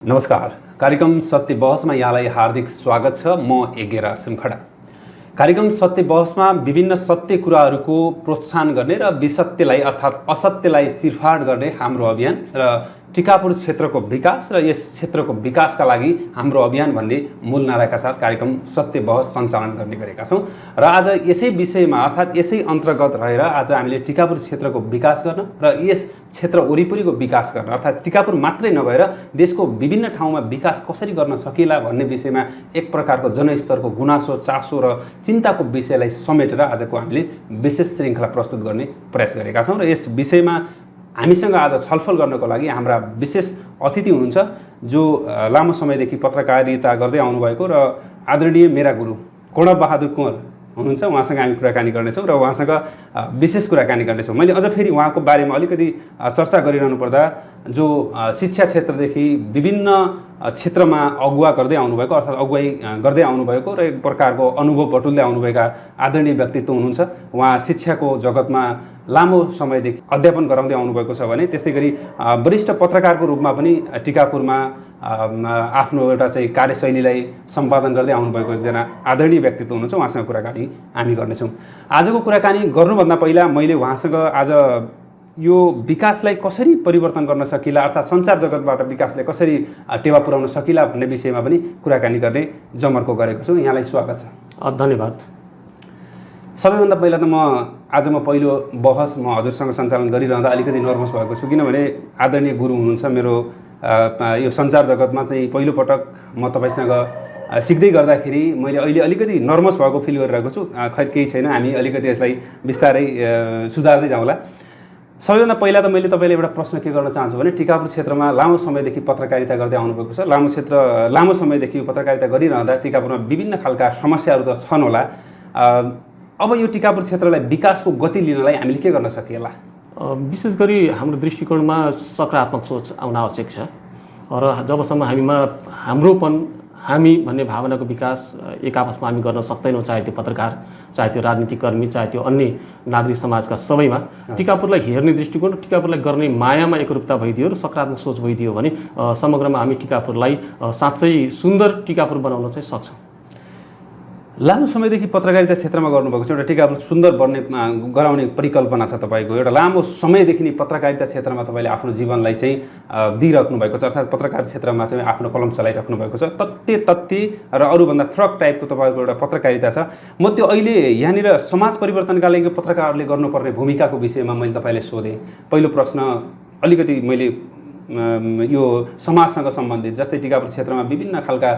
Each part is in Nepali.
नमस्कार। कार्यक्रम सत्य बहसमा यहाँलाई हार्दिक स्वागत छ। म एगेरा सिमखडा। कार्यक्रम सत्य बहसमा विभिन्न सत्य कुराहरूको प्रोत्साहन गर्ने र विसत्यलाई अर्थात् असत्यलाई चिरफाड गर्ने हाम्रो अभियान र टिकापुर क्षेत्रको विकास र यस क्षेत्रको विकासका लागि हाम्रो अभियान भन्ने मूल नाराका साथ कार्यक्रम सत्य बहस सञ्चालन गर्ने गरेका छौँ। र आज यसै विषयमा अर्थात् यसै अन्तर्गत रहेर आज हामीले टिकापुर क्षेत्रको विकास गर्न र यस क्षेत्र वरिपरिको विकास गर्न अर्थात् टिकापुर मात्रै नभएर देशको विभिन्न ठाउँमा विकास कसरी गर्न सकिएला भन्ने विषयमा एक प्रकारको जनस्तरको गुनासो, चासो र चिन्ताको विषयलाई समेटेर आजको हामीले विशेष श्रृङ्खला प्रस्तुत गर्ने प्रयास गरेका छौँ। र यस विषयमा हामीसँग आज छलफल गर्नको लागि हाम्रा विशेष अतिथि हुनुहुन्छ जो लामो समयदेखि पत्रकारिता गर्दै आउनुभएको र आदरणीय मेरा गुरु कर्णबहादुर कुँवर हुनुहुन्छ। उहाँसँग हामी कुराकानी गर्नेछौँ र उहाँसँग विशेष कुराकानी गर्नेछौँ। मैले अझ फेरि उहाँको बारेमा अलिकति चर्चा गरिरहनु पर्दा जो शिक्षा क्षेत्रदेखि विभिन्न क्षेत्रमा अगुवा गर्दै आउनुभएको अर्थात् अगुवाई गर्दै आउनुभएको र एक प्रकारको अनुभव बटुल्दै आउनुभएका आदरणीय व्यक्तित्व हुनुहुन्छ। उहाँ शिक्षाको जगतमा लामो समयदेखि अध्यापन गराउँदै आउनुभएको छ भने त्यस्तै गरी वरिष्ठ पत्रकारको रूपमा पनि टिकापुरमा आफ्नो एउटा चाहिँ कार्यशैलीलाई सम्पादन गर्दै आउनुभएको एकजना आदरणीय व्यक्तित्व हुनुहुन्छ। उहाँसँग कुराकानी हामी गर्नेछौँ। आजको कुराकानी गर्नुभन्दा पहिला मैले उहाँसँग आज यो विकासलाई कसरी परिवर्तन गर्न सकिला अर्थात् सञ्चार जगतबाट विकासलाई कसरी टेवा पुर्याउन सकिला भन्ने विषयमा पनि कुराकानी गर्ने जमर्को गरेको छु। यहाँलाई स्वागत छ। धन्यवाद। सबैभन्दा पहिला त आज म पहिलो बहस हजुरसँग सञ्चालन गरिरहँदा अलिकति नर्भस भएको छु, किनभने आदरणीय गुरु हुनुहुन्छ। मेरो यो सञ्चार जगतमा चाहिँ पहिलोपटक म तपाईँसँग सिक्दै गर्दाखेरि मैले अहिले अलिकति नर्भस भएको फिल गरिरहेको छु। खैर केही छैन, हामी अलिकति यसलाई बिस्तारै सुधार्दै जाउँला। सबैभन्दा पहिला त मैले तपाईँले एउटा प्रश्न के गर्न चाहन्छु भने टिकापुर क्षेत्रमा लामो समयदेखि पत्रकारिता गर्दै आउनुभएको छ। लामो समयदेखि पत्रकारिता गरिरहँदा टिकापुरमा विभिन्न खालका समस्याहरू त छन् होला। अब यो टिकापुर क्षेत्रलाई विकासको गति लिनलाई हामीले के गर्न सकिएला? विशेष गरी हाम्रो दृष्टिकोणमा सकारात्मक सोच आउन आवश्यक छ र जबसम्म हाम्रोपन हामी भन्ने भावनाको विकास एक आपसमा हामी गर्न सक्दैनौँ, चाहे त्यो पत्रकार, चाहे त्यो राजनीतिक कर्मी, चाहे त्यो अन्य नागरिक समाजका सबैमा टिकापुरलाई हेर्ने दृष्टिकोण, टिकापुरलाई गर्ने मायामा एकरूपता भइदियो र सकारात्मक सोच भइदियो भने समग्रमा हामी टिकापुरलाई साँच्चै सुन्दर टिकापुर बनाउन चाहिँ सक्छौँ। लामो समयदेखि पत्रकारिता क्षेत्रमा गर्नुभएको छ, एउटा टिकापुर सुन्दर गराउने परिकल्पना छ तपाईँको। एउटा लामो समयदेखि नै पत्रकारिता क्षेत्रमा तपाईँले आफ्नो जीवनलाई चाहिँ दिइराख्नु भएको छ अर्थात् पत्रकार क्षेत्रमा चाहिँ आफ्नो कलम चलाइराख्नु भएको छ। तत्ति र अरूभन्दा फरक टाइपको तपाईँको एउटा पत्रकारिता छ। म त्यो अहिले यहाँनिर समाज परिवर्तनका लागि पत्रकारहरूले गर्नुपर्ने भूमिकाको विषयमा मैले तपाईँलाई सोधेँ। पहिलो प्रश्न अलिकति मैले यो समाजसँग सम्बन्धित, जस्तै टिकापुर क्षेत्रमा विभिन्न खालका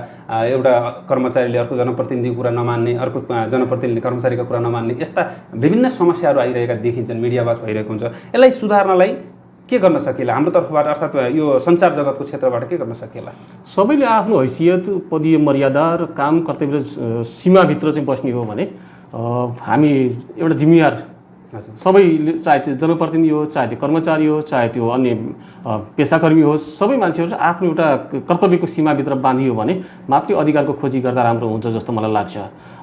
एउटा कर्मचारीले अर्को जनप्रतिनिधिको कुरा नमान्ने, अर्को जनप्रतिनिधि कर्मचारीको कुरा नमान्ने, यस्ता विभिन्न समस्याहरू आइरहेका देखिन्छन्, मिडियावाच भइरहेको हुन्छ। यसलाई सुधार्नलाई के गर्न सकिएला हाम्रो तर्फबाट अर्थात् यो सञ्चार जगतको क्षेत्रबाट के गर्न सकिएला? सबैले आफ्नो हैसियत, पदीय मर्यादा र काम कर्तव्य सीमाभित्र चाहिँ बस्ने हो भने हामी एउटा जिम्मेवार सबैले, चाहे त्यो जनप्रतिनिधि हो, चाहे त्यो कर्मचारी हो, चाहे त्यो अन्य पेसाकर्मी हो, सबै मान्छेहरू चाहिँ आफ्नो एउटा कर्तव्यको सीमाभित्र बाँधियो भने मात्रै अधिकारको खोजी गर्दा राम्रो हुन्छ जस्तो मलाई लाग्छ।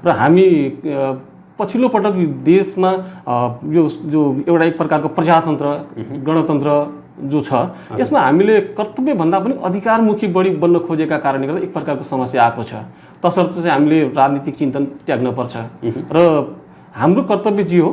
र हामी पछिल्लो पटक देशमा यो जो एउटा एक प्रकारको प्रजातन्त्र, गणतन्त्र जो छ, यसमा हामीले कर्तव्यभन्दा पनि अधिकारमुखी बढी बन्न खोजेका कारणले गर्दा एक प्रकारको समस्या आएको छ। तसर्थ चाहिँ हामीले राजनीतिक चिन्तन त्याग्नुपर्छ र हाम्रो कर्तव्य जे हो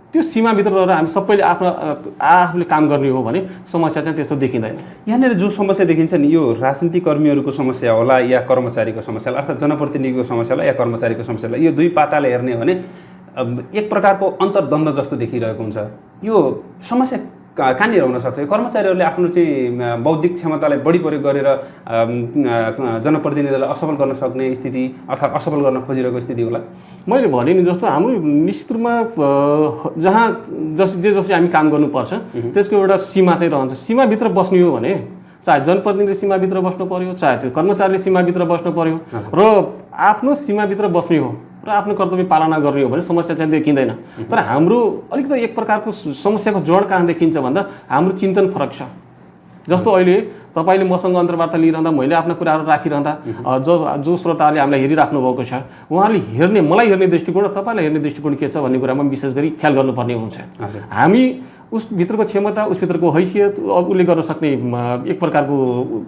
त्यो सीमाभित्र रहेर हामी सबैले आफूले काम गर्ने हो भने समस्या चाहिँ त्यस्तो देखिँदैन। यहाँनिर जो समस्या देखिन्छ नि, यो राजनीतिक कर्मीहरूको समस्या होला या कर्मचारीको समस्या होला, अर्थात् जनप्रतिनिधिको समस्या होला या कर्मचारीको समस्या होला, यो दुई पाटाले हेर्ने हो भने एक प्रकारको अन्तर्द्वन्द्व जस्तो देखिरहेको हुन्छ। यो समस्या कहाँनिर हुन सक्छ? कर्मचारीहरूले आफ्नो चाहिँ बौद्धिक क्षमतालाई बढी प्रयोग गरेर जनप्रतिनिधिलाई असफल गर्न सक्ने स्थिति अर्थात् असफल गर्न खोजिरहेको स्थिति होला। मैले भने नि जस्तो हाम्रो निश्चित रूपमा जसरी हामी काम गर्नुपर्छ त्यसको एउटा सीमा चाहिँ रहन्छ। सीमाभित्र बस्ने हो भने चाहे जनप्रतिनिधिले सीमाभित्र बस्नु पर्यो, चाहे त्यो कर्मचारीले सीमाभित्र बस्नु पर्यो र आफ्नो सीमाभित्र बस्ने हो र आफ्नो कर्तव्य पालना गर्ने हो भने समस्या चाहिँ देखिँदैन। तर हाम्रो अलिकति एक प्रकारको समस्याको जड कहाँ देखिन्छ भन्दा हाम्रो चिन्तन फरक छ। जस्तो अहिले तपाईँले मसँग अन्तर्वार्ता लिइरहँदा मैले आफ्ना कुराहरू राखिरहँदा जो श्रोताहरूले हामीलाई हेरिराख्नु भएको छ उहाँहरूले मलाई हेर्ने दृष्टिकोण र तपाईँलाई हेर्ने दृष्टिकोण के छ भन्ने कुरामा विशेष गरी ख्याल गर्नुपर्ने हुन्छ। हामी उसभित्रको क्षमता उसभित्रको हैसियत उसले गर्न सक्ने एक प्रकारको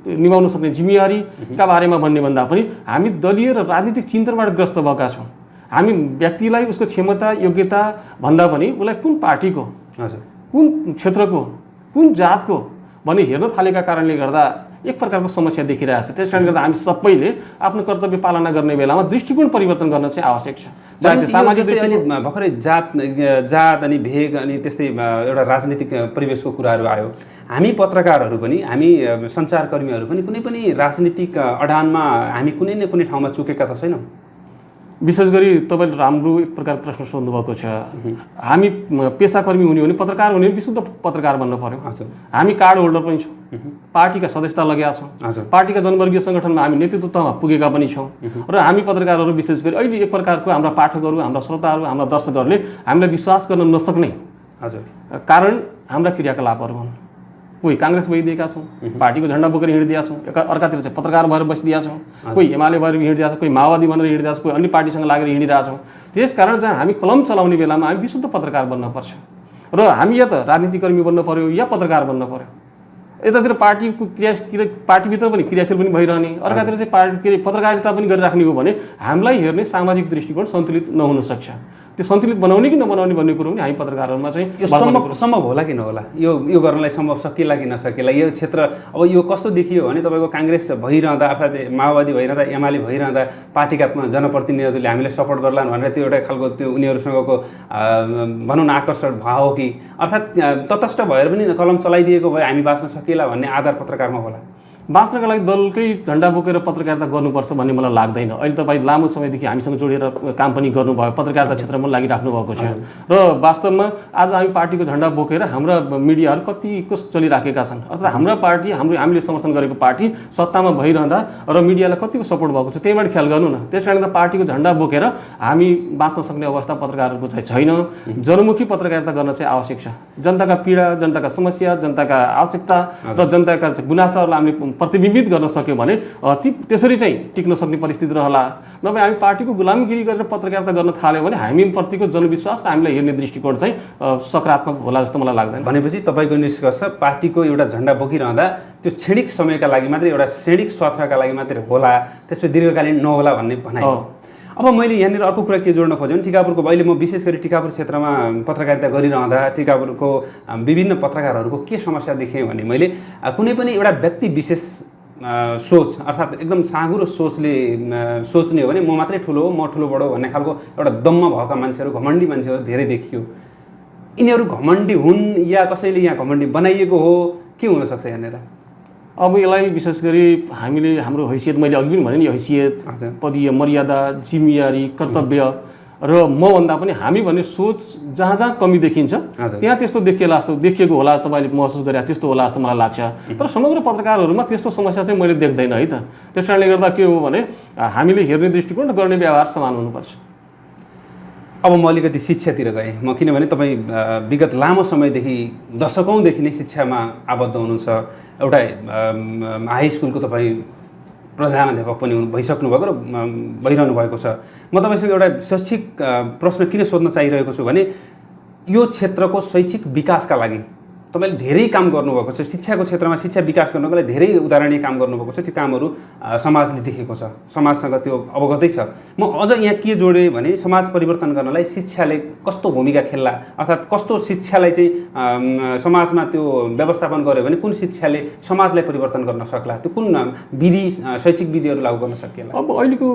निभाउन सक्ने जिम्मेवारीका बारेमा भन्ने भन्दा पनि हामी दलीय र राजनीतिक चिन्तनबाट ग्रस्त भएका छौँ। हामी व्यक्तिलाई उसको क्षमता योग्यता भन्दा पनि उसलाई कुन पार्टीको कुन क्षेत्रको कुन जातको भन्ने हेर्न थालेका कारणले गर्दा एक प्रकारको समस्या देखिरहेको छ। त्यसकारणले गर्दा हामी सबैले आफ्नो कर्तव्य पालना गर्ने बेलामा दृष्टिकोण परिवर्तन गर्न चाहिँ आवश्यक छ। सामाजिक अहिले भर्खरै जात अनि भेग अनि त्यस्तै एउटा राजनीतिक परिवेशको कुराहरू आयो। हामी पत्रकारहरू पनि हामी सञ्चारकर्मीहरू पनि कुनै पनि राजनीतिक अडानमा हामी कुनै न कुनै ठाउँमा चुकेका त छैनौँ। विशेष गरी तपाईँले राम्रो एक प्रकार प्रश्न सोध्नु भएको छ। हामी पेसाकर्मी हुने हो भने पत्रकार हुने विशुद्ध पत्रकार बन्न पर्यो। हामी कार्ड होल्डर पनि छौँ, पार्टीका सदस्यता लगेका छौँ, पार्टीका जनवर्गीय सङ्गठनमा हामी नेतृत्व तहमा पुगेका पनि छौँ र हामी पत्रकारहरू विशेष गरी अहिले एक प्रकारको हाम्रा पाठकहरू हाम्रा श्रोताहरू हाम्रा दर्शकहरूले हामीलाई विश्वास गर्न नसक्ने कारण हाम्रा क्रियाकलापहरू हुन्। कोही काङ्ग्रेस भइदिएका छौँ, पार्टीको झन्डा बोकेर हिँडिदिएका छौँ, अर्कातिर चाहिँ पत्रकार भएर बसिदिएका छौँ, कोही एमाले भएर हिँडिदिएका छौँ, कोही माओवादी भनेर हिँडिदिएका छौँ, कोही अन्य पार्टीसँग लागेर हिँडिरहेका छौँ। त्यसकारण चाहिँ हामी कलम चलाउने बेलामा हामी विशुद्ध पत्रकार बन्नुपर्छ र हामी या त राजनीतिकर्मी बन्न पर्यो या पत्रकार बन्न पर्यो। यतातिर पार्टीको पार्टीभित्र पनि क्रियाशील पनि भइरहने, अर्कातिर चाहिँ पार्टी पत्रकारिता पनि गरिराख्ने हो भने हामीलाई हेर्ने सामाजिक दृष्टिकोण सन्तुलित नहुन सक्छ। त्यो सन्तुलित बनाउने कि नबनाउने भन्ने कुरो पनि हामी पत्रकारहरूमा चाहिँ सम्भव होला कि नहोला, यो गर्नलाई सम्भव सकिएला कि नसकिएला। यो क्षेत्र अब यो कस्तो देखियो भने तपाईँको काङ्ग्रेस भइरहँदा अर्थात् माओवादी भइरहँदा एमाले भइरहँदा पार्टीका जनप्रतिनिधिहरूले हामीलाई सपोर्ट गर्लान् भनेर त्यो एउटा खालको त्यो उनीहरूसँगको भनौँ न आकर्षण भाव हो कि अर्थात् तटस्थ भएर पनि कलम चलाइदिएको भए हामी बाँच्न सकिएला भन्ने आधार पत्रकारमा होला। बाँच्नका लागि दलकै झन्डा बोकेर पत्रकारिता गर्नुपर्छ भन्ने मलाई लाग्दैन। अहिले तपाईँ लामो समयदेखि हामीसँग जोडेर काम पनि गर्नुभयो, पत्रकारिता क्षेत्रमा लागिराख्नु भएको छ र वास्तवमा आज हामी पार्टीको झन्डा बोकेर हाम्रा मिडियाहरू कतिको चलिराखेका छन्। अर्थात् हाम्रा पार्टी हामीले समर्थन गरेको पार्टी सत्तामा भइरहँदा र मिडियालाई कतिको सपोर्ट भएको छ त्यहीबाट ख्याल गर्नु न। त्यस कारणले पार्टीको झन्डा बोकेर हामी बाँच्न सक्ने अवस्था पत्रकारहरूको चाहिँ छैन। जनमुखी पत्रकारिता गर्न चाहिँ आवश्यक छ। जनताका पीडा, जनताका समस्या, जनताका आवश्यकता र जनताका गुनासाहरूलाई हामीले प्रतिबिम्बित गर्न सक्यो भने त्यसरी चाहिँ टिक्न सक्ने परिस्थिति रहला। नभए हामी पार्टीको गुलामगिरी गरेर पत्रकारिता गर्न थाल्यो भने हामीप्रतिको जनविश्वास र हामीलाई हेर्ने दृष्टिकोण चाहिँ सकारात्मक होला जस्तो मलाई लाग्दैन। भनेपछि तपाईँको निष्कर्ष पार्टीको एउटा झन्डा बोकिरहँदा त्यो क्षणिक समयका लागि मात्रै एउटा क्षणिक स्वार्थका लागि मात्रै होला, त्यसपछि दीर्घकालीन नहोला भन्ने भनाइ। अब मैले यहाँनिर अर्को कुरा के जोड्न खोजेँ भने टिकापुरको अहिले म विशेष गरी टिकापुर क्षेत्रमा पत्रकारिता गरिरहँदा टिकापुरको विभिन्न पत्रकारहरूको के समस्या देखेँ भने मैले कुनै पनि एउटा व्यक्ति विशेष सोच अर्थात् एकदम साँगुरो सोचले सोच्ने हो भने म मात्रै ठुलो हो म ठुलो बडो भन्ने खालको एउटा दम्म भएका मान्छेहरू घमण्डी मान्छेहरू धेरै देखियो। यिनीहरू घमण्डी हुन् या कसैले यहाँ घमण्डी बनाइएको हो, के हुनसक्छ यहाँनिर? अब यसलाई विशेष गरी हामीले हाम्रो हैसियत मैले अघि पनि भने नि हैसियत पदीय मर्यादा जिम्मेवारी कर्तव्य र मभन्दा पनि हामी भन्ने सोच जहाँ जहाँ कमी देखिन्छ त्यहाँ त्यस्तो देखिएको होला, तपाईँले महसुस गरे त्यस्तो होला जस्तो मलाई लाग्छ। तर समग्र पत्रकारहरूमा त्यस्तो समस्या चाहिँ मैले देख्दैन है त। त्यस कारणले गर्दा के हो भने हामीले हेर्ने दृष्टिकोण र गर्ने व्यवहार समान हुनुपर्छ। अब म अलिकति शिक्षातिर गएँ म, किनभने तपाईँ विगत लामो समयदेखि दशकौँदेखि नै शिक्षामा आबद्ध हुनुहुन्छ। एउटा हाई स्कुलको तपाईँ प्रधानाध्यापक पनि भइसक्नु भएको र भइरहनु भएको छ। म तपाईँसँग एउटा शैक्षिक प्रश्न किन सोध्न चाहिरहेको छु भने यो क्षेत्रको शैक्षिक विकासका लागि तपाईँले धेरै काम गर्नुभएको छ। शिक्षाको क्षेत्रमा शिक्षा विकास गर्नको लागि धेरै उदाहरणीय काम गर्नुभएको छ। त्यो कामहरू समाजले देखेको छ, समाजसँग त्यो अवगतै छ। म अझ यहाँ के जोडेँ भने समाज परिवर्तन गर्नलाई शिक्षाले कस्तो भूमिका खेल्ला, अर्थात् कस्तो शिक्षालाई चाहिँ समाजमा त्यो व्यवस्थापन गर्यो भने कुन शिक्षाले समाजलाई परिवर्तन गर्न सक्ला, त्यो कुन विधि शैक्षिक विधिहरू लागू गर्न सकिएला? अब अहिलेको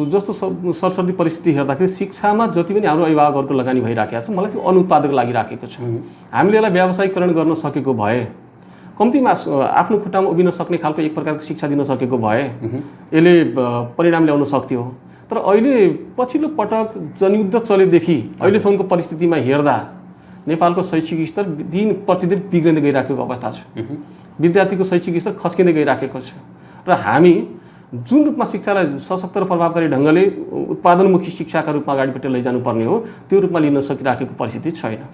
जस्तो सरस्वती परिस्थिति हेर्दाखेरि शिक्षामा जति पनि हाम्रो अभिभावकहरूको लगानी भइराखेको छ मलाई त्यो अनुत्पादक लागिराखेको छ। हामीले यसलाई व्यावसायिकरण गर्न सकेको भए, कम्तीमा आफ्नो खुट्टामा उभिन सक्ने खालको एक प्रकारको शिक्षा दिन सकेको भए यसले परिणाम ल्याउन सक्थ्यो। तर अहिले पछिल्लो पटक जनयुद्ध चलेदेखि अहिलेसम्मको परिस्थितिमा हेर्दा नेपालको शैक्षिक स्तर दिन प्रतिदिन बिग्रिँदै गइराखेको अवस्था छ। विद्यार्थीको शैक्षिक स्तर खस्किँदै गइराखेको छ र हामी जुन रूपमा शिक्षालाई सशक्त र प्रभावकारी ढङ्गले उत्पादनमुखी शिक्षाका रूपमा अगाडिपट्टि लैजानुपर्ने हो त्यो रूपमा लिन सकिराखेको परिस्थिति छैन।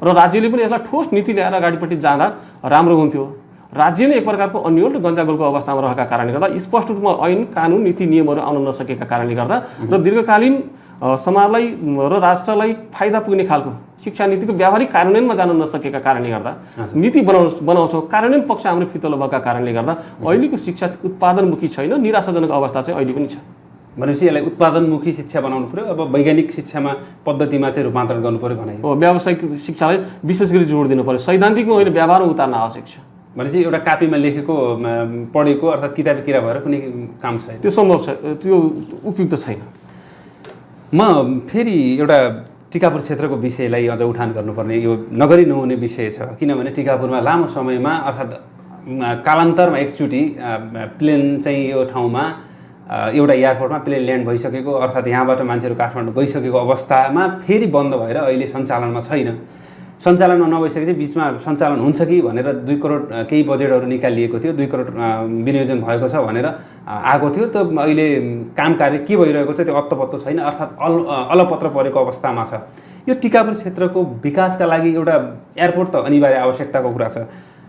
र राज्यले पनि यसलाई ठोस नीति ल्याएर अगाडिपट्टि जाँदा राम्रो हुन्थ्यो। राज्य नै एक प्रकारको अन्यल गन्जागोलको अवस्थामा रहेका कारणले गर्दा स्पष्ट रूपमा ऐन कानुन नीति नियमहरू आउन नसकेका कारणले गर्दा र दीर्घकालीन समाजलाई र राष्ट्रलाई फाइदा पुग्ने खालको शिक्षा नीतिको व्यावहारिक कार्यान्वयनमा जान नसकेका कारणले गर्दा नीति बनाउँछौँ कार्यान्वयन पक्ष हाम्रो फितलो भएका कारणले गर्दा अहिलेको शिक्षा उत्पादनमुखी छैन, निराशाजनक अवस्था चाहिँ अहिले पनि छ। भनेपछि यसलाई उत्पादनमुखी शिक्षा बनाउनु पर्यो, अब वैज्ञानिक शिक्षामा पद्धतिमा चाहिँ रूपान्तरण गर्नु पर्यो भनाइ हो। व्यावसायिक शिक्षालाई विशेष गरी जोड दिनु पर्यो, सैद्धान्तिकमा होइन व्यवहारमा उतार्न आवश्यक छ। भनेपछि एउटा कापीमा लेखेको पढेको अर्थात् किताबी किरा भएर कुनै काम छैन, त्यो सम्भव छ, त्यो उपयुक्त छैन। म फेरि एउटा टिकापुर क्षेत्रको विषयलाई अझ उठान गर्नुपर्ने यो नगरी नहुने विषय छ, किनभने टिकापुरमा लामो समयमा अर्थात् कालान्तरमा एकचोटि प्लेन चाहिँ यो ठाउँमा एउटा एयरपोर्टमा प्लेन ल्यान्ड भइसकेको अर्थात् यहाँबाट मान्छेहरू काठमाडौँ गइसकेको अवस्थामा फेरि बन्द भएर अहिले सञ्चालनमा छैन। सञ्चालनमा नभइसकेपछि बिचमा सञ्चालन हुन्छ कि भनेर 2 करोड केही बजेटहरू निकालिएको थियो, 2 करोड विनियोजन भएको छ भनेर आएको थियो। त अहिले काम कार्य के भइरहेको छ त्यो अत्तपत्तो छैन, अर्थात् अलपत्र परेको अवस्थामा छ। यो टिकापुर क्षेत्रको विकासका लागि एउटा एयरपोर्ट त अनिवार्य आवश्यकताको कुरा छ।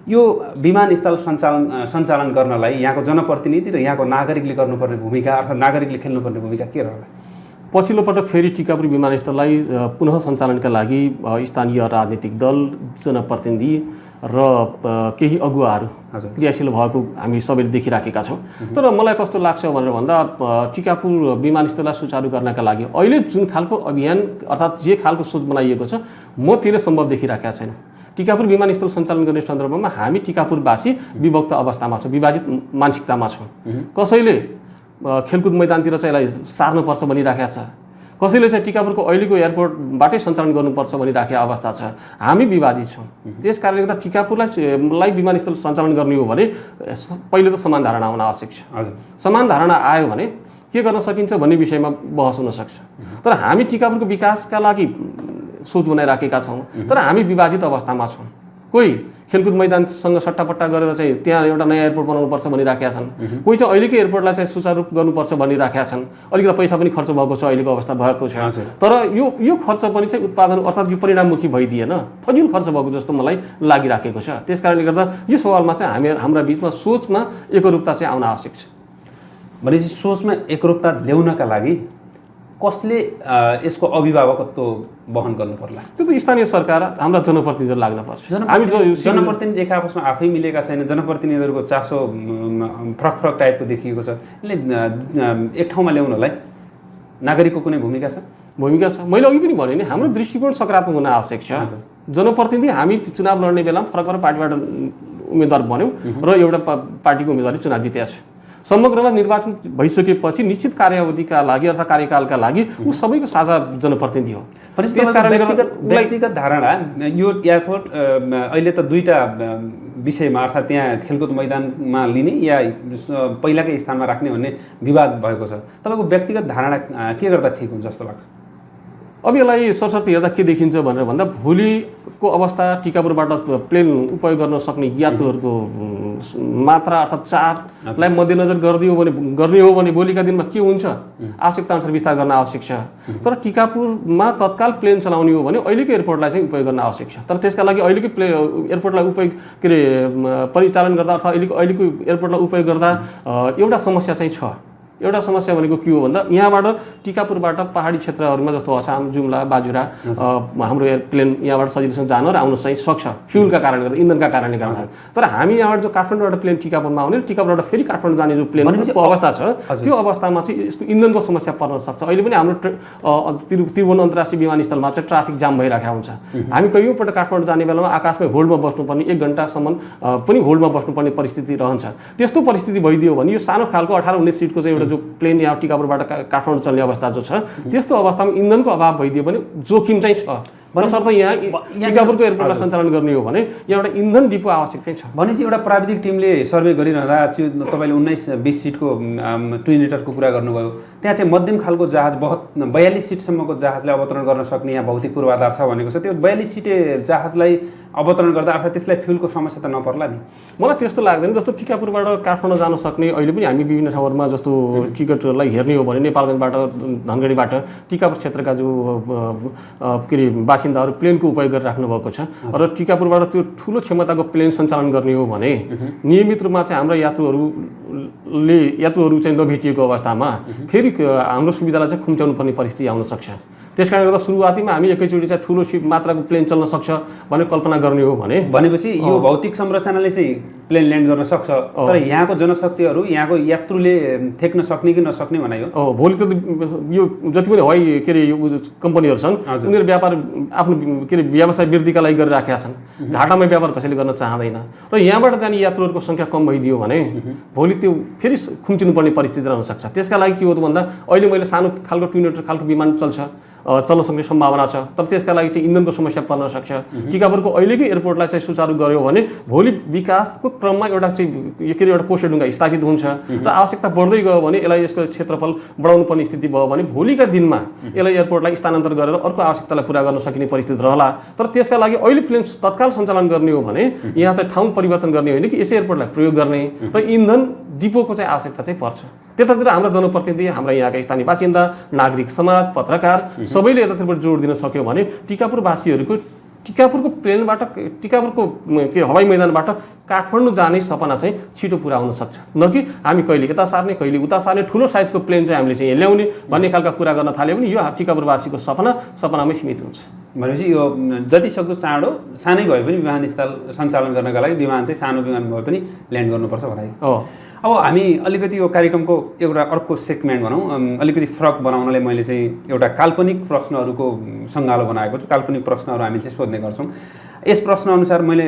यो विमानस्थल सञ्चालन गर्नलाई यहाँको जनप्रतिनिधि र यहाँको नागरिकले गर्नुपर्ने भूमिका अर्थात् नागरिकले खेल्नुपर्ने भूमिका के रहला? पछिल्लो पटक फेरि टिकापुर विमानस्थललाई पुनः सञ्चालनका लागि स्थानीय राजनीतिक दल, जनप्रतिनिधि र केही अगुवाहरू क्रियाशील भएको हामी सबैले देखिराखेका छौँ। तर मलाई कस्तो लाग्छ भनेर भन्दा टिकापुर विमानस्थललाई सुचारू गर्नका लागि अहिले जुन खालको अभियान अर्थात् जे खालको सोच बनाइएको छ म त्यसले सम्भव देखिराखेका छैन। टिकापुर विमानस्थल सञ्चालन गर्ने सन्दर्भमा हामी टिकापुरवासी विभक्त अवस्थामा छौँ, विभाजित मानसिकतामा छौँ। कसैले खेलकुद मैदानतिर चाहिँ यसलाई सार्नुपर्छ भनिराखेका छ, कसैले चाहिँ टिकापुरको अहिलेको एयरपोर्टबाटै सञ्चालन गर्नुपर्छ भनिराखेका अवस्था छ। हामी विभाजित छौँ। त्यस कारणले गर्दा टिकापुरलाई विमानस्थल सञ्चालन गर्ने हो भने पहिले त समान धारणा आउन आवश्यक छ। समान धारणा आयो भने के गर्न सकिन्छ भन्ने विषयमा बहस हुन सक्छ। तर हामी टिकापुरको विकासका लागि सोच बनाइराखेका छौँ, तर हामी विभाजित अवस्थामा छौँ। कोही खेलकुद मैदानसँग सट्टापट्टा गरेर चाहिँ त्यहाँ एउटा नयाँ एयरपोर्ट बनाउनुपर्छ भनिराखेका छन्, कोही चाहिँ अहिलेकै एयरपोर्टलाई चाहिँ सुचारू गर्नुपर्छ भनिराखेका छन्। अलिकति पैसा पनि खर्च भएको छ, अहिलेको अवस्था भएको छ। तर यो खर्च पनि चाहिँ उत्पादन अर्थात् यो परिणाममुखी भइदिएन, फजिल खर्च भएको जस्तो मलाई लागिराखेको छ। त्यस कारणले गर्दा यो सवालमा चाहिँ हाम्रा बिचमा सोचमा एकरूपता चाहिँ आउन आवश्यक छ। भनेपछि सोचमा एकरूपता ल्याउनका लागि कसले यसको अभिभावकत्व वहन गर्नु पर्ला? त्यो त स्थानीय सरकार, हाम्रा जनप्रतिनिधिहरू लाग्न पर्छ। हामी जनप्रतिनिधि एक आपसमा आफै मिलेका छैन, जनप्रतिनिधिहरूको चासो फरक फरक टाइपको देखिएको छ। यसले एक ठाउँमा ल्याउनलाई नागरिकको कुनै भूमिका छ? भूमिका छ। मैले अघि पनि भने नि हाम्रो दृष्टिकोण सकारात्मक हुन आवश्यक छ। जनप्रतिनिधि हामी चुनाव लड्ने बेलामा फरक फरक पार्टीबाट उम्मेदवार बन्यौँ र एउटा पार्टीको उम्मेदवारले चुनाव जितेको छ। समग्रमा निर्वाचन भइसकेपछि निश्चित कार्यावधिका लागि अर्थात् कार्यकालका लागि ऊ सबैको साझा जनप्रतिनिधि हो। त्यस कारणले व्यक्तिगत धारणा यो एयरपोर्ट अहिले त 2टा विषयमा अर्थात् त्यहाँ खेलकुद मैदानमा लिने या पहिलाकै स्थानमा राख्ने भन्ने विवाद भएको छ। तपाईँको व्यक्तिगत धारणा के गर्दा ठिक हुन्छ जस्तो लाग्छ? अब यसलाई सरसर्ती हेर्दा के देखिन्छ भनेर भन्दा भोलिको अवस्था टिकापुरबाट प्लेन उपयोग गर्न सक्ने यात्रुहरूको मात्रा अर्थात् चारलाई मध्यनजर गर्ने हो भने भोलिका दिनमा के हुन्छ आवश्यकता अनुसार विस्तार गर्न आवश्यक छ। तर टिकापुरमा तत्काल प्लेन चलाउने हो भने अहिलेको एयरपोर्टलाई चाहिँ उपयोग गर्न आवश्यक छ। तर त्यसका लागि अहिलेकै एयरपोर्टलाई उपयोग परिचालन गर्दा अर्थात् अहिलेको एयरपोर्टलाई उपयोग गर्दा एउटा समस्या चाहिँ छ। एउटा समस्या भनेको के हो भन्दा यहाँबाट टिकापुरबाट पहाडी क्षेत्रहरूमा जस्तो अछाम, जुम्ला, बाजुरा हाम्रो एयरप्लेन यहाँबाट सजिलोसँग जान र आउन चाहिँ सक्छ फ्युलका कारणले गर्दा, इन्धनका कारणले गर्दा। तर हामी यहाँबाट जो काठमाडौँबाट प्लेन टिकापुरमा आउने र टिकापुरबाट फेरि काठमाडौँ जाने जो प्लेनको अवस्था छ त्यो अवस्थामा चाहिँ यसको इन्धनको समस्या पर्न सक्छ। अहिले पनि हाम्रो त्रिभुवन अन्तर्राष्ट्रिय विमानस्थलमा चाहिँ ट्राफिक जाम भइरहेको हुन्छ। हामी कयौँपल्ट काठमाडौँ जाने बेलामा आकाशमै होल्डमा बस्नुपर्ने 1 घन्टासम्म पनि होल्डमा बस्नुपर्ने परिस्थिति रहन्छ। त्यस्तो परिस्थिति भइदियो भने यो सानो खालको 18-19 सिटको चाहिँ जो प्लेन यहाँ टिकापुरबाट काठमाडौँ चल्ने अवस्था जो छ त्यस्तो अवस्थामा इन्धनको अभाव भइदियो भने जोखिम चाहिँ छ। तसर्थ यहाँ टिकापुरको एयरपोर्टलाई सञ्चालन गर्ने हो भने एउटा इन्धन डिपो आवश्यक चाहिँ छ। भनेपछि एउटा प्राविधिक टिमले सर्वे गरिरहँदा तपाईँले 19-20 सिटको ट्विनेटरको कुरा गर्नुभयो, त्यहाँ चाहिँ मध्यम खालको जहाज 42 सिटसम्मको जहाजलाई अवतरण गर्न सक्ने यहाँ भौतिक पूर्वाधार छ भनेको छ। त्यो 42 सिटे जहाजलाई अवतरण गर्दा अर्थात् त्यसलाई फ्युलको समस्या त नपर्ला नि? मलाई त्यस्तो लाग्दैन। जस्तो टिकापुरबाट काठमाडौँ जान सक्ने अहिले पनि हामी विभिन्न ठाउँहरूमा जस्तो टिकटहरूलाई हेर्ने हो भने नेपालगञ्जबाट धनगढीबाट टिकापुर क्षेत्रका जो के अरे बासिन्दाहरू प्लेनको उपयोग गरेर राख्नु भएको छ र टिकापुरबाट त्यो ठुलो क्षमताको प्लेन सञ्चालन गर्ने हो भने नियमित रूपमा चाहिँ हाम्रा यात्रुहरू चाहिँ नभेटिएको अवस्थामा फेरि हाम्रो सुविधालाई चाहिँ खुम्च्याउनु पर्ने परिस्थिति आउन सक्छ। त्यस कारणले गर्दा सुरुवातीमा हामी एकैचोटि चाहिँ ठुलो मात्राको प्लेन चल्न सक्छ भन्ने कल्पना गर्ने हो भनेपछि यो भौतिक संरचनाले चाहिँ प्लेन ल्यान्ड गर्न सक्छ, तर यहाँको जनशक्तिहरू यहाँको यात्रुले थेक्न सक्ने कि नसक्ने भनाइ हो। भोलि त यो जति पनि हवाई के अरे कम्पनीहरू छन् उनीहरू व्यापार आफ्नो के अरे व्यवसाय वृद्धिका लागि गरिराखेका छन्। घाटामा व्यापार कसैले गर्न चाहँदैन र यहाँबाट जाने यात्रुहरूको सङ्ख्या कम भइदियो भने भोलि त्यो फेरि खुम्चिनु पर्ने परिस्थिति रहन सक्छ। त्यसका लागि के हो त भन्दा अहिले मैले सानो खालको ट्विनटर खालको विमान चल्न सक्ने सम्भावना छ, तर त्यसका लागि चाहिँ इन्धनको समस्या पर्न सक्छ। टिकापुरको अहिलेकै एयरपोर्टलाई चाहिँ सुचारू गर्यो भने भोलि विकासको क्रममा एउटा चाहिँ के अरे एउटा कोसेढुङ्गा स्थापित हुन्छ र आवश्यकता बढ्दै गयो भने यसलाई यसको क्षेत्रफल बढाउनु पर्ने स्थिति भयो भने भोलिका दिनमा यसलाई एयरपोर्टलाई स्थानान्तरण गरेर अर्को आवश्यकतालाई पुरा गर्न सकिने परिस्थिति रहला। तर त्यसका लागि अहिले प्लेन तत्काल सञ्चालन गर्ने हो भने यहाँ चाहिँ ठाउँ परिवर्तन गर्ने होइन कि यसै एयरपोर्टलाई प्रयोग गर्ने र इन्धन डिपोको चाहिँ आवश्यकता चाहिँ पर्छ। त्यतातिर हाम्रा जनप्रतिनिधि, हाम्रा यहाँका स्थानीय बासिन्दा, नागरिक समाज, पत्रकार सबैले यतातिरबाट जोड दिन सक्यो भने टिकापुरवासीहरूको टिकापुरको प्लेनबाट टिकापुरको के हवाई मैदानबाट काठमाडौँ जाने सपना चाहिँ छिटो पुरा हुन सक्छ। न कि हामी कहिले यता सार्ने कहिले उता सार्ने ठुलो साइजको प्लेन चाहिँ हामीले चाहिँ ल्याउने भन्ने खालका कुरा गर्न थाल्यो भने यो टिकापुरवासीको सपनामै सीमित हुन्छ। भनेपछि यो जतिसक्दो चाँडो सानै भए पनि विमानस्थल सञ्चालन गर्नका लागि विमान चाहिँ सानो विमान भए पनि ल्यान्ड गर्नुपर्छ भने अब हामी अलिकति यो कार्यक्रमको एउटा अर्को सेगमेन्ट भनौँ अलिकति फरक बनाउनलाई मैले चाहिँ एउटा काल्पनिक प्रश्नहरूको सङ्गालो बनाएको छु। काल्पनिक प्रश्नहरू हामी चाहिँ सोध्ने गर्छौँ। यस प्रश्नअनुसार मैले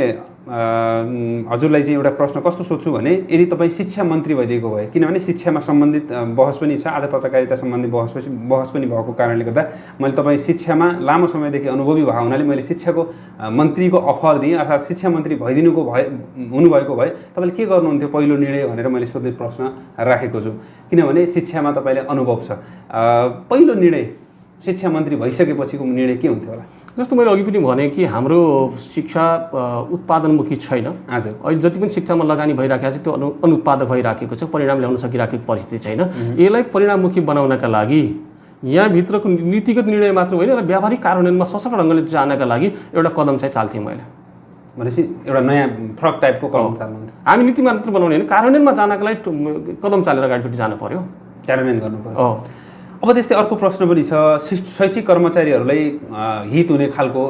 हजुरलाई चाहिँ एउटा प्रश्न कस्तो सोध्छु भने यदि तपाईँ शिक्षा मन्त्री भइदिएको भए, किनभने शिक्षामा सम्बन्धित बहस पनि छ, आज पत्रकारिता सम्बन्धी बहस पनि भएको कारणले गर्दा मैले तपाईँ शिक्षामा लामो समयदेखि अनुभवी भएको हुनाले मैले शिक्षाको मन्त्रीको अफर दिएँ, अर्थात् शिक्षा मन्त्री हुनुभएको भए तपाईँले के गर्नुहुन्थ्यो पहिलो निर्णय भनेर मैले सोध्ने प्रश्न राखेको छु। किनभने शिक्षामा तपाईँले अनुभव छ, पहिलो निर्णय शिक्षा मन्त्री भइसकेपछिको निर्णय के हुन्थ्यो होला? जस्तो मैले अघि पनि भने कि हाम्रो शिक्षा उत्पादनमुखी छैन। अहिले जति पनि शिक्षामा लगानी भइराखेको छ त्यो अनुत्पादक भइराखेको छ, परिणाम ल्याउन सकिराखेको परिस्थिति छैन। यसलाई परिणाममुखी बनाउनका लागि यहाँभित्रको नीतिगत निर्णय मात्र होइन र व्यावहारिक कार्यान्वयनमा सशक्त ढङ्गले जानका लागि एउटा कदम चाहिँ चाल्थेँ मैले। भनेपछि एउटा नयाँ फरक टाइपको कदम चाल्नुहुन्थ्यो। हामी नीति मात्र बनाउने होइन, कार्यान्वयनमा जानका लागि कदम चालेर अगाडिपट्टि जानु पर्यो, कार्यान्वयन गर्नु पर्यो। अब त्यस्तै अर्को प्रश्न पनि छ, शैक्षिक कर्मचारीहरूलाई हित हुने खालको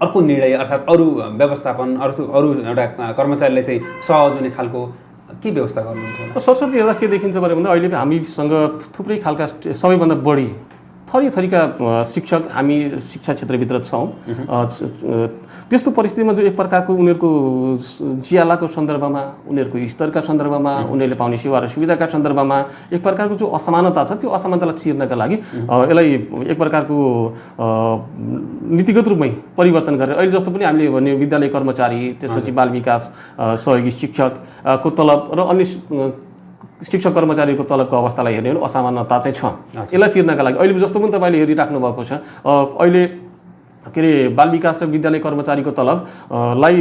अर्को निर्णय अर्थात् अरू व्यवस्थापन अरू एउटा कर्मचारीलाई चाहिँ सहज हुने खालको के व्यवस्था गर्नुहुन्छ? सरस्वती हेर्दा के देखिन्छ भन्दा अहिले हामीसँग थुप्रै खालका सबैभन्दा बढी थरीका शिक्षक हामी शिक्षा क्षेत्रभित्र छौँ। त्यस्तो परिस्थितिमा जो एक प्रकारको उनीहरूको ज्यालाको सन्दर्भमा, उनीहरूको स्तरका सन्दर्भमा, उनीहरूले पाउने सेवा र सुविधाका सन्दर्भमा एक प्रकारको जो असमानता छ त्यो असमानतालाई चिर्नका लागि यसलाई एक प्रकारको नीतिगत रूपमै परिवर्तन गरेर अहिले जस्तो पनि हामीले भन्ने विद्यालय कर्मचारी, त्यसपछि बाल विकास सहयोगी शिक्षकको तलब र अन्य शिक्षक कर्मचारीको तलबको अवस्थालाई हेर्ने हो भने असमानता चाहिँ छ। यसलाई चिर्नका लागि अहिले जस्तो पनि तपाईँले हेरिराख्नु भएको छ, अहिले के अरे बाल विकास र विद्यालय कर्मचारीको तलबलाई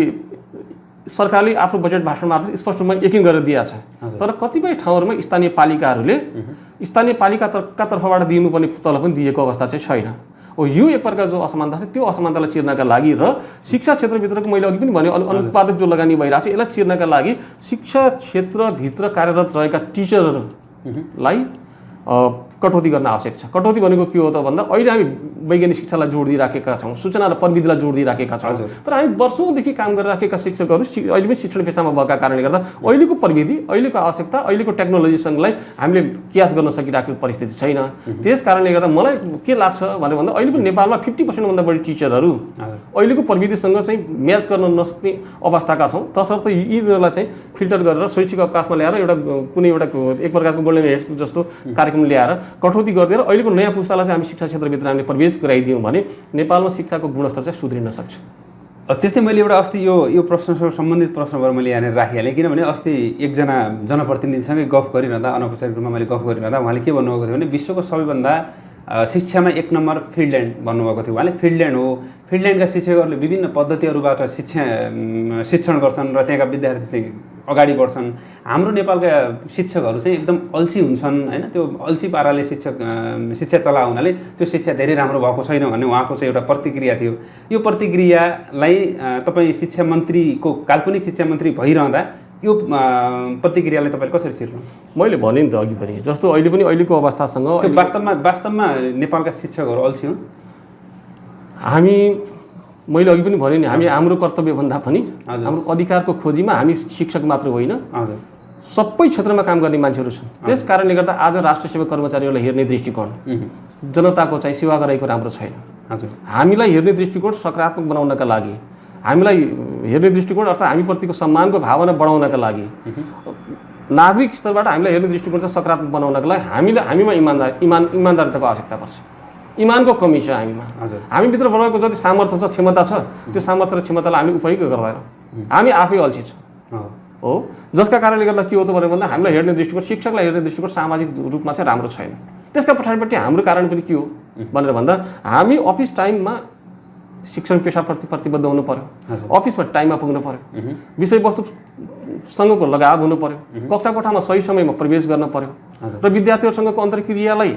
सरकारले आफ्नो बजेट भाषण मार्फत स्पष्ट रूपमा एकिङ गरेर दिएको छ। तर कतिपय ठाउँहरूमा स्थानीय पालिकाका तर्फबाट दिनुपर्ने तलब पनि दिएको अवस्था चाहिँ छैन। यो एक प्रकार जो असमानता छ त्यो असमानतालाई चिर्नका लागि र शिक्षा क्षेत्रभित्रको मैले अघि पनि भने अनुत्पादक जो लगानी भइरहेको छ यसलाई चिर्नका लागि शिक्षा क्षेत्रभित्र कार्यरत रहेका टिचरहरूलाई कटौती गर्न आवश्यक छ। कटौती भनेको के हो त भन्दा अहिले हामी वैज्ञानिक शिक्षालाई जोड दिइराखेका छौँ, सूचना र प्रविधिलाई जोड दिइराखेका छौँ, तर हामी वर्षौँदेखि काम गरिराखेका शिक्षकहरू अहिले पनि शिक्षण पेसामा भएका कारणले गर्दा अहिलेको प्रविधि, अहिलेको आवश्यकता, अहिलेको टेक्नोलोजीसँगलाई हामीले क्याच गर्न सकिराखेको परिस्थिति छैन। त्यस कारणले गर्दा मलाई के लाग्छ भन्दा अहिले पनि नेपालमा 50% बढी टिचरहरू अहिलेको प्रविधिसँग चाहिँ म्याच गर्न नसक्ने अवस्थाका छौँ। तसर्थ यिनीहरूलाई चाहिँ फिल्टर गरेर शैक्षिक अवकाशमा ल्याएर एउटा कुनै एउटा एक प्रकारको गोल्डन एज जस्तो कार्यक्रम ल्याएर कटौती गरिदिएर अहिलेको नयाँ पुस्तालाई चाहिँ हामी शिक्षा क्षेत्रभित्र हामीले प्रवेश गराइदियौँ भने नेपालमा शिक्षाको गुणस्तर चाहिँ सुध्रिन सक्छ। त्यस्तै मैले एउटा अस्ति यो प्रश्नसँग सम्बन्धित प्रश्नबाट मैले यहाँनिर राखिहालेँ, किनभने अस्ति एकजना जनप्रतिनिधिसँगै गफ गरिरहँदा, अनौपचारिक रूपमा मैले गफ गरिरहँदा उहाँले के भन्नुभएको थियो भने विश्वको सबैभन्दा शिक्षामा 1 नम्बर फिनल्यान्ड भन्नुभएको थियो उहाँले। फिनल्यान्ड हो, फिनल्यान्डका शिक्षकहरूले विभिन्न पद्धतिहरूबाट शिक्षण गर्छन् र त्यहाँका विद्यार्थी चाहिँ अगाडि बढ्छन्। हाम्रो नेपालका शिक्षकहरू चाहिँ एकदम अल्छी हुन्छन् हैन, त्यो अल्छी पाराले शिक्षा चलाउनाले त्यो शिक्षा धेरै राम्रो भएको छैन भन्ने उहाँको चाहिँ एउटा प्रतिक्रिया थियो। यो प्रतिक्रियालाई तपाईँ शिक्षा मन्त्रीको काल्पनिक शिक्षा मन्त्री भइरहँदा यो प्रतिक्रियालाई तपाईँले कसरी चिर्नुहुन्छ? मैले भने नि त अघि भने जस्तो अहिले पनि अहिलेको अवस्थासँग त्यो वास्तवमा नेपालका शिक्षकहरू अल्छी हुन्? मैले अघि पनि भने नि, हामी हाम्रो कर्तव्यभन्दा पनि हाम्रो अधिकारको खोजीमा हामी शिक्षक मात्र होइन, सबै क्षेत्रमा काम गर्ने मान्छेहरू छन्। त्यस कारणले गर्दा आज राष्ट्र सेवा कर्मचारीहरूलाई हेर्ने दृष्टिकोण जनताको चाहिँ सेवा गराएको राम्रो छैन। हामीलाई हेर्ने दृष्टिकोण सकारात्मक बनाउनका लागि, हामीलाई हेर्ने दृष्टिकोण अर्थात् हामीप्रतिको सम्मानको भावना बढाउनका लागि, नागरिक स्तरबाट हामीलाई हेर्ने दृष्टिकोण चाहिँ सकारात्मक बनाउनका लागि हामीमा इमान्दारिताको आवश्यकता पर्छ। इमानको कमी छ हामीमा। हामीभित्र रहेको जति सामर्थ्य छ, क्षमता छ, त्यो सामर्थ्य र क्षमतालाई हामी उपयोग गर्दैनौँ। हामी आफै अल्छी छौँ हो, जसका कारणले गर्दा के हो त भन्दा हामीलाई हेर्ने दृष्टिकोण, शिक्षकलाई हेर्ने दृष्टिकोण सामाजिक रूपमा चाहिँ राम्रो छैन। त्यसका पछाडिपट्टि हाम्रो कारण पनि के हो भनेर भन्दा हामी अफिस टाइममा शिक्षण पेसाप्रति प्रतिबद्ध हुनु पर्यो, अफिसमा टाइममा पुग्नु पर्यो, विषयवस्तुसँगको लगाव हुनु पर्यो, कक्षा कोठामा सही समयमा प्रवेश गर्न पर्यो र विद्यार्थीहरूसँगको अन्तर्क्रियालाई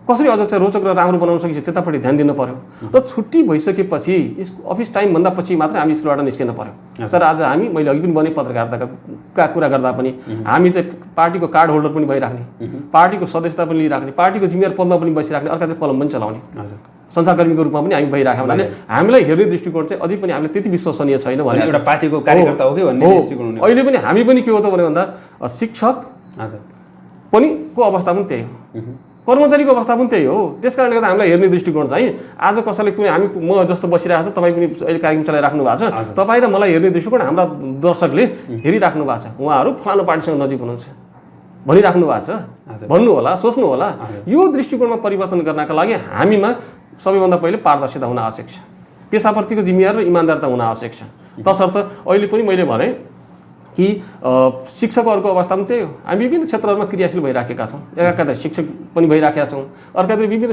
कसरी अझ चाहिँ रोचक र राम्रो बनाउन सकिन्छ त्यतापट्टि ध्यान दिनु पर्यो। र छुट्टी भइसकेपछि अफिस टाइमभन्दा पछि मात्रै हामी स्कुलबाट निस्किन पर्यो। तर आज मैले अघि पनि भने पत्रकारिताका कुरा गर्दा पनि हामी चाहिँ पार्टीको कार्ड होल्डर पनि भइराख्ने, पार्टीको सदस्यता पनि लिइराख्ने, पार्टीको जिम्मेवार पदमा पनि बसिराख्ने, अर्का चाहिँ कलम पनि चलाउने, सञ्चारकर्मीको रूपमा पनि हामी भइराख्यौँ भने हामीलाई हेर्ने दृष्टिकोण चाहिँ अझै पनि हामीले त्यति विश्वसनीय छैन भने एउटा पार्टीको कार्यकर्ता हो कि भन्ने दृष्टिकोण। अहिले पनि हामी पनि के हो त भने भन्दा शिक्षक पनि को अवस्था पनि त्यही हो, कर्मचारीको अवस्था पनि त्यही हो। त्यसकारणले गर्दा हामीलाई हेर्ने दृष्टिकोण चाहिँ आज कसैले कुनै म जस्तो बसिरहेको छ, तपाईँ पनि अहिले कार्यक्रम चलाइराख्नु भएको छ, तपाईँ र मलाई हेर्ने दृष्टिकोण हाम्रा दर्शकले हेरिराख्नु भएको छ, उहाँहरू फलानु पार्टीसँग नजिक हुनुहुन्छ भनिराख्नु भएको छ, भन्नु होला, सोच्नु होला। यो दृष्टिकोणमा परिवर्तन गर्नका लागि हामीमा सबैभन्दा पहिले पारदर्शिता हुन आवश्यक छ, पेसाप्रतिको जिम्मेवार र इमान्दारता हुन आवश्यक छ। तसर्थ अहिले पनि मैले भने कि शिक्षकहरूको अवस्था पनि त्यही हो। हामी विभिन्न क्षेत्रहरूमा क्रियाशील भइराखेका छौँ, एकातिर शिक्षक पनि भइराखेका छौँ, अर्कातिर विभिन्न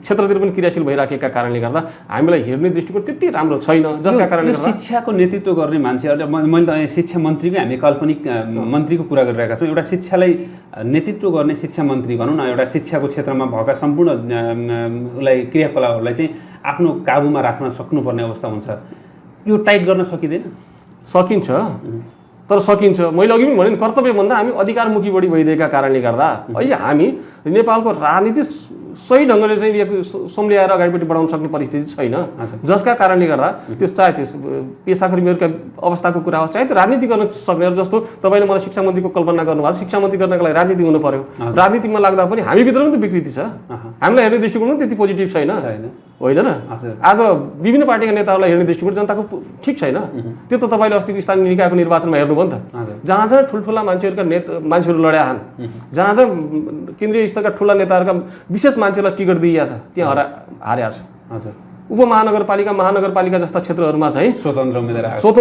क्षेत्रतिर पनि क्रियाशील भइराखेका कारणले गर्दा हामीलाई हेर्ने दृष्टिकोण त्यति राम्रो छैन। जसका कारणले गर्दा शिक्षाको नेतृत्व गर्ने मान्छेहरूले, मैले त शिक्षा मन्त्रीकै हामी काल्पनिक मन्त्रीको कुरा गरिरहेका छौँ, एउटा शिक्षालाई नेतृत्व गर्ने शिक्षा मन्त्री भनौँ न, एउटा शिक्षाको क्षेत्रमा भएका सम्पूर्ण उसलाई क्रियाकलापहरूलाई चाहिँ आफ्नो काबुमा राख्न सक्नुपर्ने अवस्था हुन्छ। यो टाइट गर्न सकिँदैन? सकिन्छ, तर सकिन्छ। मैले अघि पनि भने कर्तव्यभन्दा हामी अधिकारमुखी बढी भइदिएका कारणले गर्दा अहिले हामी नेपालको राजनीति सही ढङ्गले चाहिँ सम्ल्याएर अगाडिपट्टि बढाउन सक्ने परिस्थिति छैन। जसका कारणले गर्दा त्यो चाहे त्यो पेसाकर्मीहरूका अवस्थाको कुरा होस्, चाहे त्यो राजनीति गर्न सक्ने, जस्तो तपाईँले मलाई शिक्षा मन्त्रीको कल्पना गर्नुभएको छ, शिक्षा मन्त्री गर्नको लागि राजनीति हुनु पर्यो। राजनीतिमा लाग्दा पनि हामीभित्र पनि त विकृति छ, हामीलाई हेर्ने दृष्टिकोण पनि त्यति पोजिटिभ छैन, होइन र? आज विभिन्न पार्टीका नेताहरूलाई हेर्ने दृष्टिकोण जनताको ठिक छैन। त्यो त तपाईँले अस्तिको स्थानीय निकायको निर्वाचनमा हेर्नुभयो नि त, जहाँ जहाँ ठुल्ठुला मान्छेहरू लड्या छन्, जहाँ जहाँ केन्द्रीय स्तरका ठुला नेताहरूका विशेष मान्छेलाई टिकट दिइएको छ त्यहाँ हारेको छ। उपमहानगरपालिका जस्ता क्षेत्रहरूमा चाहिँ स्वतन्त्र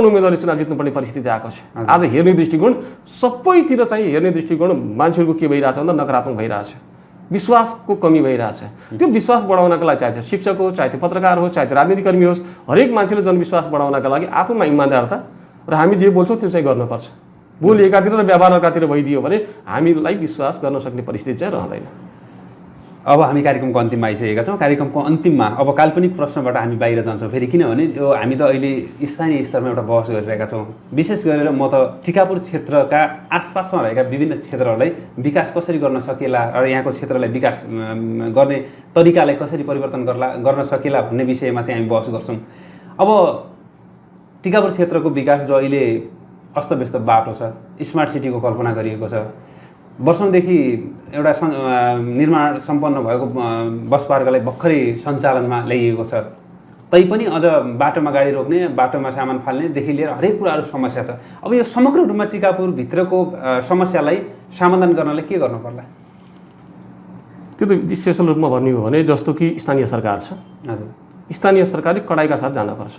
उम्मेदवारले चुनाव जित्नुपर्ने परिस्थिति आएको छ। आज हेर्ने दृष्टिकोण सबैतिर चाहिँ हेर्ने दृष्टिकोण मान्छेहरूको के भइरहेछ भन्दा नकारात्मक भइरहेछ, विश्वासको कमी भइरहेछ। त्यो विश्वास बढाउनका लागि चाहे त्यो शिक्षक होस्, चाहे त्यो पत्रकार होस्, चाहे त्यो राजनीतिकर्मी होस्, हरेक मान्छेले जनविश्वास बढाउनका लागि आफूमा इमान्दारता र हामी जे बोल्छौँ त्यो चाहिँ गर्नुपर्छ। बोल एकातिर र व्यवहार अर्कातिर भइदियो भने हामीलाई विश्वास गर्न सक्ने परिस्थिति चाहिँ रहँदैन। अब हामी कार्यक्रमको अन्तिममा आइसकेका छौँ। कार्यक्रमको अन्तिममा अब काल्पनिक प्रश्नबाट हामी बाहिर जान्छौँ फेरि, किनभने यो हामी त अहिले स्थानीय स्तरमा एउटा बहस गरिरहेका छौँ। विशेष गरेर म त टिकापुर क्षेत्रका आसपासमा रहेका विभिन्न क्षेत्रहरूलाई विकास कसरी गर्न सकेला र यहाँको क्षेत्रलाई विकास गर्ने तरिकालाई कसरी परिवर्तन गर्न सकेला भन्ने विषयमा चाहिँ हामी बहस गर्छौँ। अब टिकापुर क्षेत्रको विकास जो अहिले अस्तव्यस्त बाटो छ, स्मार्ट सिटीको कल्पना गरिएको छ, वर्षौँदेखि एउटा निर्माण सम्पन्न भएको बस पार्कलाई भर्खरै सञ्चालनमा ल्याइएको छ, तैपनि अझ बाटोमा गाडी रोक्ने, बाटोमा सामान फाल्नेदेखि लिएर हरेक कुराहरू समस्या छ। अब यो समग्र रूपमा टिकापुरभित्रको समस्यालाई समाधान गर्नलाई के गर्नु पर्ला? त्यो त स्पेसल रूपमा भन्ने हो भने जस्तो कि स्थानीय सरकार छ, हजुर, स्थानीय सरकारले कडाइका साथ जानुपर्छ।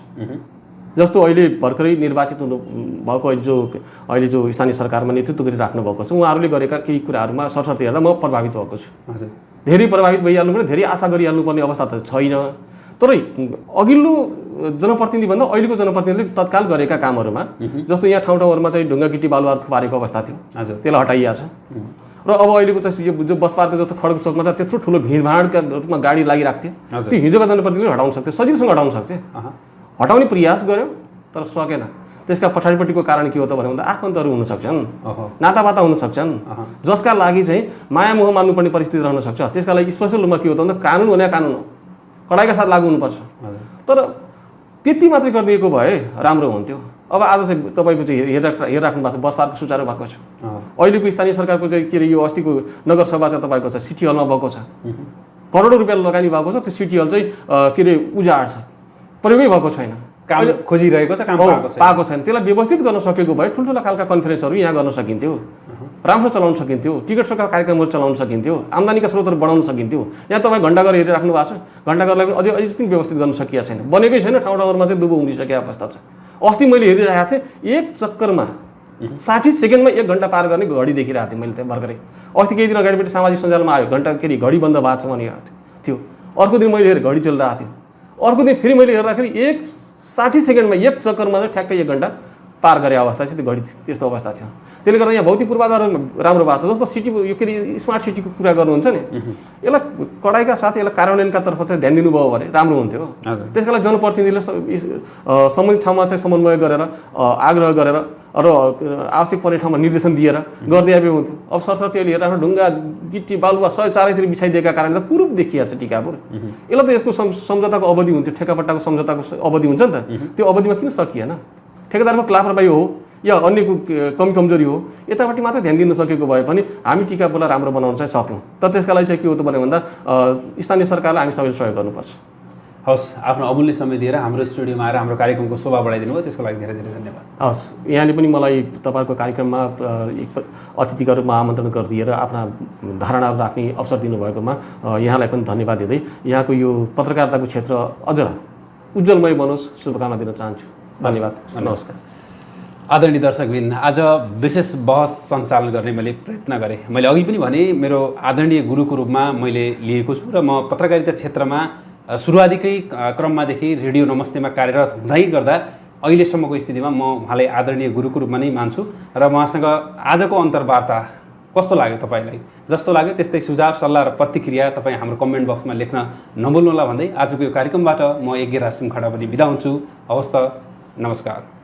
जस्तो अहिले भर्खरै निर्वाचित हुनु भएको अहिले जो स्थानीय सरकारमा नेतृत्व गरिराख्नु भएको छ, उहाँहरूले गरेका केही कुराहरूमा सरसर्ती हेर्दा म प्रभावित भएको छु। हजुर, धेरै प्रभावित भइहाल्नुपर्ने, धेरै आशा गरिहाल्नुपर्ने अवस्था त छैन। तर अघिल्लो जनप्रतिनिधिभन्दा अहिलेको जनप्रतिनिधिले तत्काल गरेका कामहरूमा जस्तो यहाँ ठाउँ ठाउँहरूमा चाहिँ ढुङ्गा गिटी बालुवाहरू थुपारेको अवस्था थियो, त्यसलाई हटाइएको छ। र अब अहिलेको चाहिँ यो जो बस पार्कको जस्तो खड्ग चौकमा त त्यत्रो ठुलो भिडभाडका रूपमा गाडी लागिरहेको थियो, त्यो हिजोका जनप्रतिनिधिले हटाउन सक्थ्यो, सजिलोसँग हटाउन सक्थ्यो। हटाउने प्रयास गर्यो तर सकेन। त्यसका पछाडिपट्टिको कारण के हो त भन्दा आफन्तहरू हुन सक्छन्, नातापाता हुन सक्छन्, जसका लागि चाहिँ माया मोह मान्नुपर्ने परिस्थिति रहन सक्छ। त्यसका लागि स्पेसल रूपमा के हो त भन्दा कानुन भने कानुन हो, कडाइका साथ लागू हुनुपर्छ। तर त्यति मात्रै गरिदिएको भए राम्रो हुन्थ्यो। अब आज चाहिँ तपाईँको चाहिँ हेरिराख्नु भएको छ, बस पार्क सुचारू भएको छ। अहिलेको स्थानीय सरकारको चाहिँ के अरे यो अस्तिको नगरसभा चाहिँ तपाईँको छ सिटी हलमा भएको छ, करोडौँ रुपियाँ लगानी भएको छ। त्यो सिटी हल चाहिँ के अरे उजाड छ, प्रयोगै भएको छैन, काम खोजिरहेको छ, काम पाएको छैन। त्यसलाई व्यवस्थित गर्न सकेको भए ठुल्ठुला खालका कन्फरेन्सहरू यहाँ गर्न सकिन्थ्यो, राम्रो चलाउन सकिन्थ्यो, टिकट सरकार कार्यक्रमहरू चलाउन सकिन्थ्यो, आम्दानीका स्रोतहरू बढाउन सकिन्थ्यो। यहाँ तपाईँ घण्टाघर हेरिराख्नु भएको छ, घण्टाघरलाई पनि अझै पनि व्यवस्थित गर्न सकिएको छैन, बनेकै छैन। ठाउँ ठाउँहरूमा चाहिँ दुबो उम्रिसकेको अवस्था छ। अस्ति मैले हेरिरहेको थिएँ, एक चक्करमा 60 सेकेन्डमा 1 घन्टा पार गर्ने घडी देखिरहेको थिएँ मैले त्यहाँ भर्खरै। अस्ति केही दिन अगाडिपट्टि सामाजिक सञ्जालमा आयो, घन्टा के अरे घडी बन्द भएको छ भनिरहेको थियो। अर्को दिन मैले हेरेँ घडी चलिरहेको थियो, अर्को दिन फेरि मैले हेर्दाखेरि 60 सेकेन्डमा 1 चक्करमा चाहिँ ठ्याक्कै 1 घन्टा पार गरे अवस्था चाहिँ त्यो घडी त्यस्तो अवस्था थियो। त्यसले गर्दा यहाँ भौतिक पूर्वाधार राम्रो भएको छ। जस्तो सिटी यो के अरे स्मार्ट सिटीको कुरा गर्नुहुन्छ नि, यसलाई कडाइका साथ यसलाई कार्यान्वयनका तर्फ चाहिँ ध्यान दिनुभयो भने राम्रो हुन्थ्यो। त्यसका लागि जनप्रतिनिधिले सम्बन्धित ठाउँमा चाहिँ समन्वय गरेर आग्रह गरेर र आवश्यक पर्ने ठाउँमा निर्देशन दिएर गरिदिए हुन्थ्यो। अब सरसर्ती अहिले हेरेर ढुङ्गा गिटी बालुवा सबै चारैतिर बिछाइदिएका कारणले त कुरूप देखिएको छ टिकापुर। यसलाई त यसको सम्झौताको अवधि हुन्थ्यो, ठेकापट्टाको सम्झौताको अवधि हुन्छ नि त, त्यो अवधिमा किन सकिएन? ठेकेदारको लापरवाही हो या अन्यको कमी कमजोरी हो, यतापट्टि मात्रै ध्यान दिन सकेको भए पनि हामी टिकापुरलाई राम्रो बनाउन चाहिँ सक्थ्यौँ। तर त्यसका लागि चाहिँ के हो त भन्दा स्थानीय सरकारलाई हामी सबैले सहयोग गर्नुपर्छ। हवस्, आफ्नो अमूल्य समय दिएर हाम्रो स्टुडियोमा आएर हाम्रो कार्यक्रमको शोभा बढाइदिनु भयो, त्यसको लागि धेरै धेरै धन्यवाद। हवस्, यहाँले पनि मलाई तपाईँको कार्यक्रममा अतिथिका रूपमा आमन्त्रण गरिदिएर आफ्ना धारणाहरू राख्ने अवसर दिनुभएकोमा यहाँलाई पनि धन्यवाद दिँदै यहाँको यो पत्रकारिताको क्षेत्र अझ उज्जवलमय बनोस् शुभकामना दिन चाहन्छु। धन्यवाद, नमस्कार। आदरणीय दर्शकबिन, आज विशेष बहस सञ्चालन गर्ने मैले प्रयत्न गरेँ। मैले अघि पनि भने मेरो आदरणीय गुरुको रूपमा मैले लिएको छु र म पत्रकारिता क्षेत्रमा सुरुवातीकै क्रममादेखि रेडियो नमस्तेमा कार्यरत हुँदै गर्दा अहिलेसम्मको स्थितिमा म उहाँलाई आदरणीय गुरुको रूपमा नै मान्छु र उहाँसँग आजको अन्तर्वार्ता कस्तो लाग्यो तपाईँलाई? जस्तो लाग्यो त्यस्तै सुझाव सल्लाह र प्रतिक्रिया तपाईँ हाम्रो कमेन्ट बक्समा लेख्न नभुल्नुहोला भन्दै आजको यो कार्यक्रमबाट म यज्ञराज सिमखडा पनि बिदा हुन्छु। हवस् त, नमस्कार।